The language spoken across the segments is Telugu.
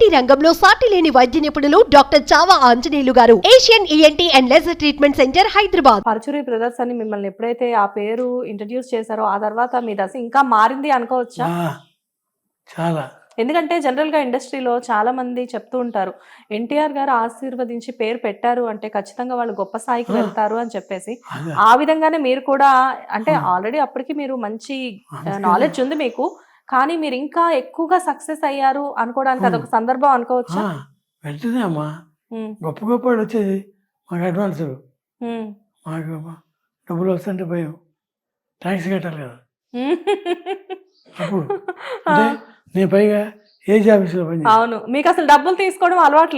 ఈఎన్టీ రంగంలో సాటి లేని వైద్య నిపుణులు డాక్టర్ చావా ఆంజనేయులు గారు, Asian ENT and laser treatment centre, Hyderabad. Paruchuri brothers అని మిమ్మల్ని ఎప్పుడైతే ఆ పేరు ఇంట్రడ్యూస్ చేశారో ఆ తర్వాత మీ దశ ఇంకా మారింది అనుకోవచ్చా? చాలా. ఎందుకంటే జనరల్ గా ఇండస్ట్రీలో చాలా మంది చెప్తూ ఉంటారు, ఎన్టీఆర్ గారు ఆశీర్వదించి పేరు పెట్టారు అంటే ఖచ్చితంగా వాళ్ళు గొప్ప స్థాయికి వెళ్తారు అని చెప్పేసి. ఆ విధంగానే మీరు కూడా, అంటే ఆల్రెడీ అప్పటికి మీరు మంచి నాలెడ్జ్ ఉంది మీకు, కానీ మీరు ఇంకా ఎక్కువగా సక్సెస్ అయ్యారు అనుకోవడానికి అదొక సందర్భం అనుకోవచ్చా? వెంటనే అమ్మా గొప్ప గొప్ప వాళ్ళు వచ్చేది మాకు అడ్వాన్స్, మాకు డబ్బులు వస్తుంటే భయం, ట్యాక్స్ కట్టాలి కదా అప్పుడు. అంటే నేను పైగా ఏజ్ ఆఫీసులో పని. అవును, మీకు అసలు డబ్బులు తీసుకోవడం అలవాటు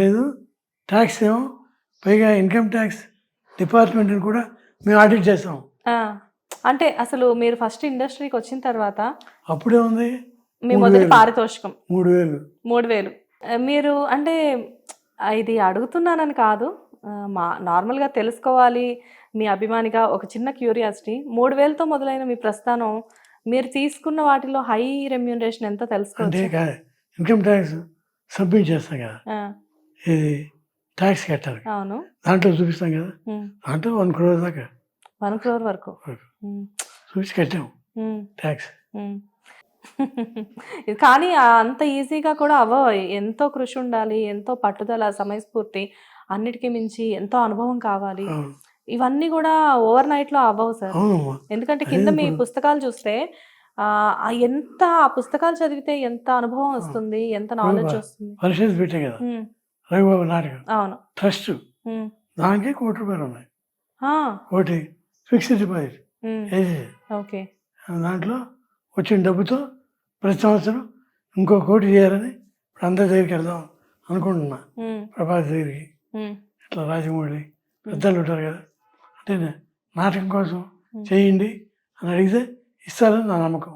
లేదు. ట్యాక్స్ ఏమో పైగా ఇన్కమ్ ట్యాక్స్ డిపార్ట్మెంట్ని కూడా మేము ఆడిట్ చేస్తాం. అంటే అసలు మీరు ఫస్ట్ ఇండస్ట్రీకి వచ్చిన తర్వాత అప్పుడే ఉంది మీ మొదటి పారితోషికం 3,000. మీరు అంటే ఇది అడుగుతున్నానని కాదు, నార్మల్గా తెలుసుకోవాలి మీ అభిమానిగా ఒక చిన్న క్యూరియాసిటీ. 3,000తో మొదలైన మీ ప్రస్థానం, మీరు తీసుకున్న వాటిలో హై రెమ్యూనరేషన్ ఎంత తెలుసుకోవచ్చు? ఇన్కమ్ ట్యాక్స్ సబ్మిట్ చేస్తాం కదా, ఇది ట్యాక్స్ కట్టాలి. అవును, దాంట్లో చూపిస్తాం కదా, దాంట్లో 1 crore దాకా, 1 crore వరకు చూసి కట్టాము ట్యాక్స్. కానీ అంత ఈజీగా కూడా అవ్వవు, ఎంతో కృషి ఉండాలి, ఎంతో పట్టుదల, సమయస్ఫూర్తి, అన్నిటికీ మించి ఎంతో అనుభవం కావాలి. ఇవన్నీ కూడా ఓవర్ నైట్ లో అవ్వవు సార్. ఎందుకంటే కింద మీ పుస్తకాలు చూస్తే ఎంత, ఆ పుస్తకాలు చదివితే ఎంత అనుభవం వస్తుంది, ఎంత నాలెడ్జ్ వస్తుంది. పరిశీలి పెట్టే కదా రఘుబాబు నాటకం. అవును, ట్రస్ట్ దానికి ₹1 కోటి ఉన్నాయి. ఒకటి ఫిక్స్డ్ డిపాజిట్ ఓకే, దాంట్లో వచ్చిన డబ్బుతో ప్రతి సంవత్సరం ఇంకో ₹1 కోటి చేయాలని ఇప్పుడు అందరి దగ్గరికి వెళ్దాం అనుకుంటున్నా. ప్రభాస్ దగ్గరికి, ఇట్లా రాజమౌళి పెద్దలు ఉంటారు కదా, అంటే నాటకం కోసం చేయండి అని అడిగితే ఇస్తారని నా నమ్మకం.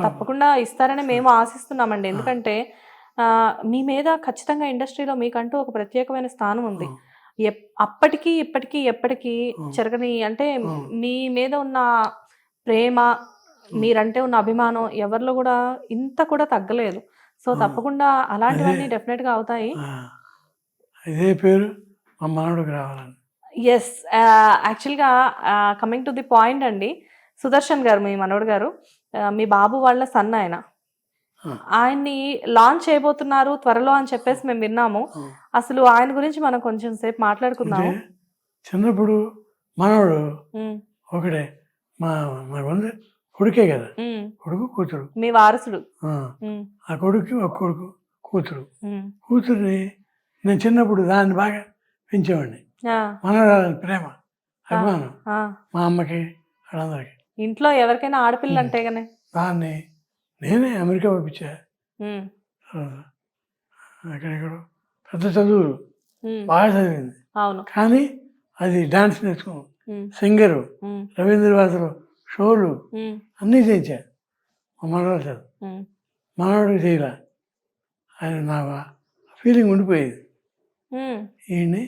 తప్పకుండా ఇస్తారని మేము ఆశిస్తున్నామండి. ఎందుకంటే మీ మీద ఖచ్చితంగా ఇండస్ట్రీలో మీకంటూ ఒక ప్రత్యేకమైన స్థానం ఉంది. అప్పటికి ఇప్పటికీ ఎప్పటికీ చెరగని, అంటే మీ మీద ఉన్న ప్రేమ, మీరంటే ఉన్న అభిమానం ఎవరిలో కూడా ఇంత కూడా తగ్గలేదు. సో తప్పకుండా అలాంటివన్నీ డెఫినెట్ గా అవుతాయి. ఇదే పేరు మా మనవడికి రావాలని. ఎస్, యాక్చువల్గా కమింగ్ టు ది పాయింట్ అండి, సుదర్శన్ గారు మీ మనోడు గారు, మీ బాబు వాళ్ళ సన్ ఆయన్ని లాంచ్ చేయబోతున్నారు త్వరలో అని చెప్పేసి మేము విన్నాము. అసలు ఆయన గురించి మనం కొంచెం సేపు మాట్లాడుకుందాము. చిన్నప్పుడు మనవడు ఒకటే, మా కొడుకే కదా, కొడుకు కూతురు, మీ వారసుడు. ఆ కొడుకు ఒక కొడుకు కూతురు. కూతుర్ని నేను చిన్నప్పుడు దాన్ని బాగా పెంచేవాడిని, మనవరాలని ప్రేమ అభిమానం మా అమ్మకి వాళ్ళందరికి. ఇంట్లో ఎవరికైనా ఆడపిల్ల అంటే గానే దాన్ని నేనే అమెరికా పంపించా. అక్కడెక్కడో పెద్ద చదువులు బాగా చదివింది. అవును, కానీ అది డాన్స్ నేర్చుకున్నాం, సింగరు, రవీంద్రవాసులు షోలు అన్నీ చేయించా. మా మనవాడు చదువు మనవాడికి చేయలే, ఆయన నా ఫీలింగ్ ఉండిపోయేది, ఈయన్ని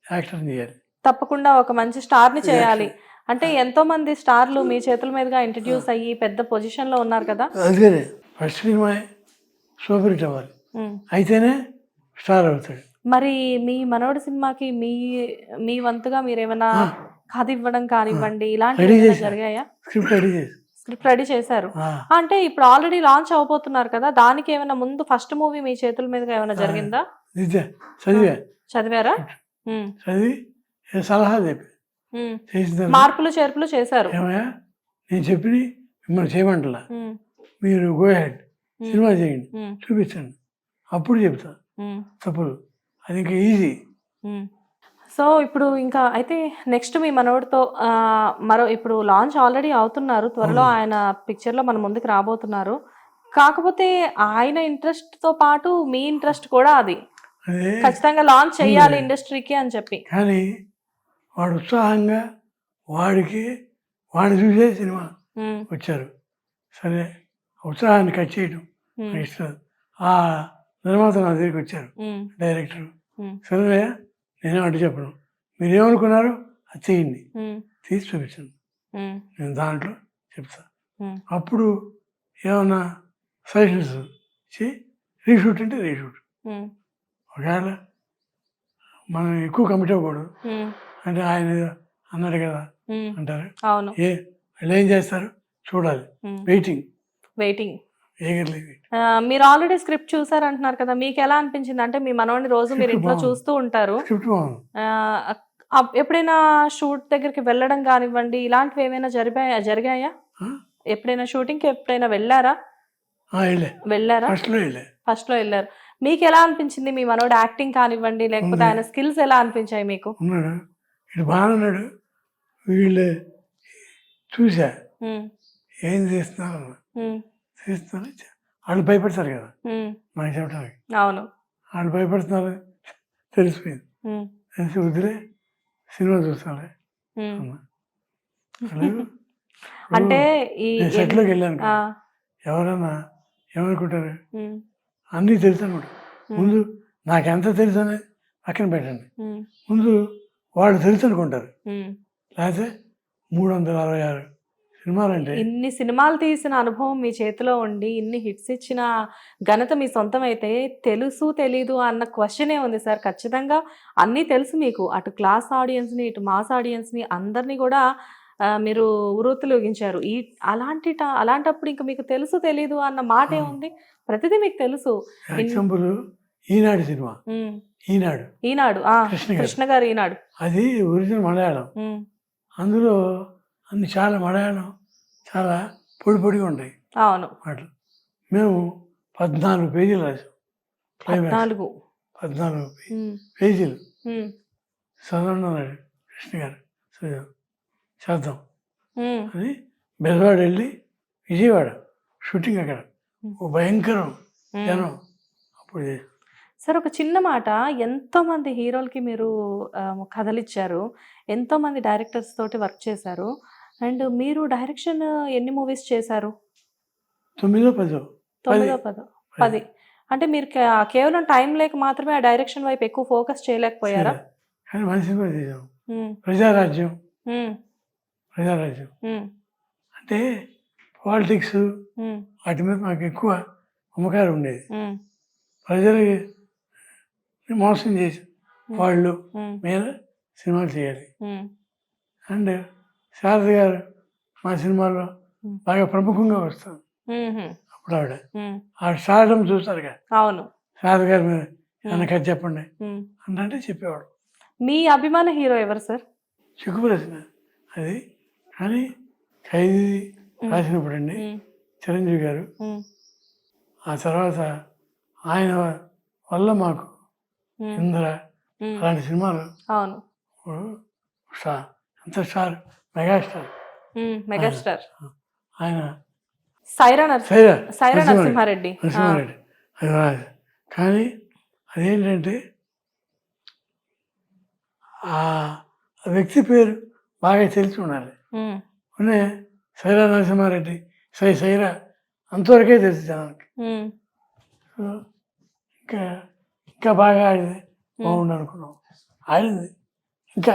యాక్టర్ చేయాలి, తప్పకుండా ఒక మంచి స్టార్ని చేయాలి. అంటే ఎంతో మంది స్టార్లు మీ చేతుల మీదుగా ఇంట్రడ్యూస్ అయ్యి పెద్ద పొజిషన్ లో ఉన్నారు కదా. అదే ఫస్ట్ సినిమా సూపర్ హిట్ అవ్వాలి, అయితేనే స్టార్ అవుతాడు. మరి మీ మనోడి సినిమాకి మీ వంతుగా మీరు ఏమైనా కథ ఇవ్వడం కానివ్వండి, ఇలాంటివి జరిగాయా? స్క్రిప్ట్ రెడీ చేశారు అంటే ఇప్పుడు ఆల్రెడీ లాంచ్ అవబోతున్నారు కదా, దానికి ఏమైనా ముందు ఫస్ట్ మూవీ మీ చేతుల మీదుగా ఏమైనా జరిగిందా? చదివారా? చదివి సలహా చెప్పి మార్పులు చేర్పులు చేశారు. నేను చెప్పి మిమ్మల్ని చేయమంటలా, మీరు గో హెడ్ సినిమా చేయండి, చూపించండి, అప్పుడు చెప్తా తప్పులు, అది ఇంకా ఈజీ. సో ఇప్పుడు ఇంకా అయితే నెక్స్ట్ మీ మనోడితో ఇప్పుడు లాంచ్ ఆల్రెడీ అవుతున్నారు, త్వరలో ఆయన పిక్చర్లో మన ముందుకు రాబోతున్నారు. కాకపోతే ఆయన ఇంట్రెస్ట్ తో పాటు మీ ఇంట్రెస్ట్ కూడా అది ఖచ్చితంగా లాంచ్ చేయాలి ఇండస్ట్రీకి అని చెప్పి. కానీ వాడు ఉత్సాహంగా వాడిని చూసే సినిమా వచ్చారు. సరే ఉత్సాహాన్ని కట్ చేయడం ఇష్టం. ఆ నిర్మాత నా దగ్గరికి వచ్చారు, డైరెక్టర్. సరే నేనే అడ్డు చెప్పను, మీరేమనుకున్నారు అది చేయండి, తీసి చూపించండి, నేను దాంట్లో చెప్తాను. అప్పుడు ఏమన్నా సజెషన్స్ ఇచ్చి రీషూట్ అంటే రీషూట్. ఉమ్, ఒకవేళ మనం ఎక్కువ కమిట్ అవ్వకూడదు. ఉమ్, అంటే ఆయన ఏదో అన్నాడు కదా ఉమ్, అంటారు. అవును. వాళ్ళు ఏం చేస్తారు చూడాలి. Waiting waiting. ఏగర్లీ. మీరు ఆల్రెడీ స్క్రిప్ట్ చూసారు అంటున్నారు కదా, మీకు ఎలా అనిపించింది? అంటే మీ మనోడిని రోజు మీరు ఇంట్లో బాగుంది. చూస్తూ ఉంటారు. స్క్రిప్ట్ బాగుంది. ఎప్పుడైనా షూట్ దగ్గరికి వెళ్ళడం కానివ్వండి, ఇలాంటివి ఏమైనా జరిగాయా? ఎప్పుడైనా షూటింగ్ కి ఎప్పుడైనా వెళ్ళారా? వెళ్ళారా? ఫస్ట్ లో వెళ్ళారు. మీకు ఎలా అనిపించింది మీ మనోడు యాక్టింగ్ కానివ్వండి, లేకపోతే ఆయన స్కిల్స్ ఎలా అనిపించాయి మీకు? ఉన్నాడు ఇటు బాగున్నాడు. వీళ్ళు చూసా ఏం చేస్తున్నారు చేస్తున్నారు. వాళ్ళు భయపడతారు కదా మనకి చెప్పడానికి. అవును, వాళ్ళు భయపడుతున్నారు తెలిసిపోయింది. తెలిసి వదిలే సినిమా చూస్తాను. అంటే ఈ సెట్లోకి వెళ్ళాను. ఎవరన్నా ఏమనుకుంటారు అన్నీ తెలుసు అనుకుంటారు. ముందు నాకెంత తెలుసు అనేది పక్కన పెట్టండి. ముందు వాళ్ళు తెలుసు అనుకుంటారు. లేకపోతే 366 సినిమాలంటే ఇన్ని సినిమాలు తీసిన అనుభవం మీ చేతిలో ఉండి ఇన్ని హిట్స్ ఇచ్చిన ఘనత మీ సొంతం అయితే తెలుసు తెలీదు అన్న క్వశ్చనే ఉంది సార్. ఖచ్చితంగా అన్నీ తెలుసు మీకు. అటు క్లాస్ ఆడియన్స్ని, ఇటు మాస్ ఆడియన్స్ని అందరినీ కూడా మీరు ఉరూతులోగించారు. అలాంటప్పుడు ఇంకా మీకు తెలుసు తెలీదు అన్న మాట ఏముంది? ప్రతిదీ మీకు తెలుసు. ఎగ్జాంపుల్ ఈనాడు సినిమా. ఈనాడు కృష్ణ గారు ఈనాడు. అది ఒరిజినల్ మలయాళం. అందులో అన్ని చాలా మలయాళం చాలా పొడి పొడిగా ఉంటాయి. అవును, మాటలు. మేము 14 పేజీలు రాసాం. 14 పేజీలు చదవన్నాడు కృష్ణ గారు. చేద్దాం అని బెజవాడ వెళ్ళి విజయవాడ షూటింగ్ అక్కడ భయంకరం జనం అప్పుడు. సార్ ఒక చిన్న మాట, ఎంతోమంది హీరోలకి మీరు కథలిచ్చారు, ఎంతోమంది డైరెక్టర్స్ తోటి వర్క్ చేశారు, అండ్ మీరు డైరెక్షన్ ఎన్ని మూవీస్ చేశారు? 9, 10. అంటే మీరు కేవలం టైం లేక మాత్రమే ఆ డైరెక్షన్ వైపు ఎక్కువ ఫోకస్ చేయలేకపోయారా? కానీ మన సినిమా తీసాం. ప్రజారాజ్యం అంటే పాలిటిక్స్ వాటి మీద మాకు ఎక్కువ అమ్మకాలు ఉండేది. ప్రజలకి మోసం చేసి వాళ్ళు మీద సినిమాలు చేయాలి. అండ్ శారద గారు మా సినిమాలో బాగా ప్రముఖంగా వస్తుంది. అప్పుడు ఆవిడ స్టార్డమ్ చూస్తారు కదా. అవును, శారద గారి మీద ఏమన్నా కథ చెప్పండి అంటే చెప్పేవాడు. మీ అభిమాన హీరో ఎవరు సార్? చిక్కు ప్రశ్న అది. కానీ ఖైదీ రాసినప్పుడు అండి చిరంజీవి గారు, ఆ తర్వాత ఆయన వల్ల మాకు ఇంద్ర అలాంటి సినిమాలు. అవును, అంత స్టార్ మెగాస్టార్ ఆయన సైరా నరసింహారెడ్డి. అది రాదు. కానీ అదేంటంటే ఆ వ్యక్తి పేరు బాగా తెలిసి ఉండాలి. ఉన్నే సైరా నరసింహారెడ్డి, సైరా అంతవరకే తెలుసు జనానికి. ఇంకా బాగా ఆడింది బాగుండు అనుకున్నాం. ఆడింది ఇంకా